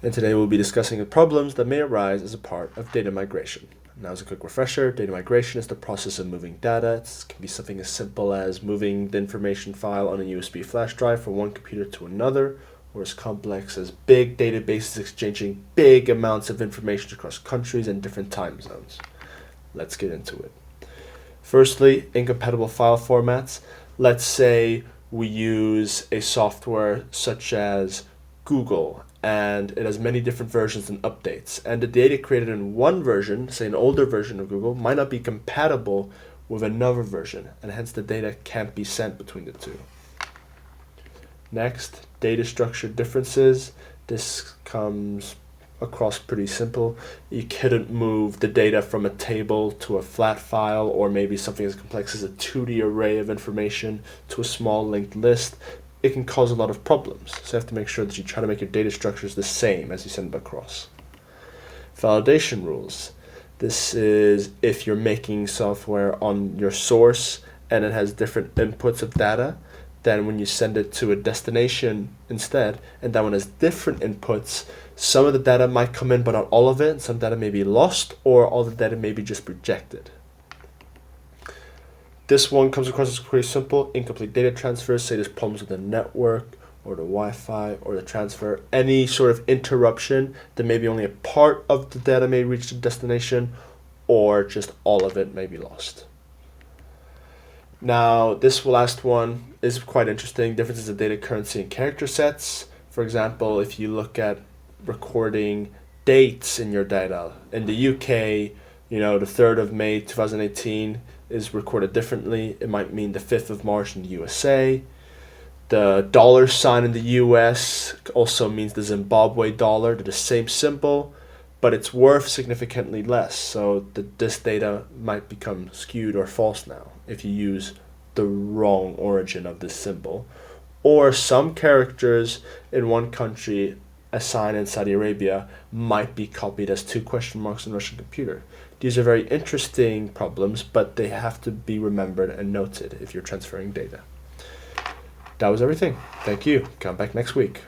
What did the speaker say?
And today we'll be discussing the problems that may arise as a part of data migration. Now, as a quick refresher, data migration is the process of moving data. It can be something as simple as moving the information file on a USB flash drive from one computer to another, or as complex as big databases exchanging big amounts of information across countries and different time zones. Let's get into it. Firstly, incompatible file formats. Let's say we use a software such as Google, and it has many different versions and updates. And the data created in one version, say an older version of Google, might not be compatible with another version, and hence the data can't be sent between the two. Next, data structure differences. This comes across pretty simple. You couldn't move the data from a table to a flat file, or maybe something as complex as a 2D array of information to a small linked list. It can cause a lot of problems. So you have to make sure that you try to make your data structures the same as you send them across. Validation rules. This is if you're making software on your source and it has different inputs of data, then when you send it to a destination instead, and that one has different inputs, some of the data might come in but not all of it, and some data may be lost, or all the data may be just rejected. This one comes across as pretty simple. Incomplete data transfers, say there's problems with the network or the Wi-Fi or the transfer, any sort of interruption that maybe only a part of the data may reach the destination, or just all of it may be lost. Now, this last one is quite interesting. Differences of data currency and character sets. For example, if you look at recording dates in your data, in the UK, the 3rd of May 2018 is recorded differently. It might mean the 5th of March in the USA. The dollar sign in the US also means the Zimbabwe dollar. They're the same symbol, but it's worth significantly less. So this data might become skewed or false now if you use the wrong origin of this symbol. Or some characters in one country, a sign in Saudi Arabia, might be copied as 2 question marks on a Russian computer. These are very interesting problems, but they have to be remembered and noted if you're transferring data. That was everything. Thank you. Come back next week.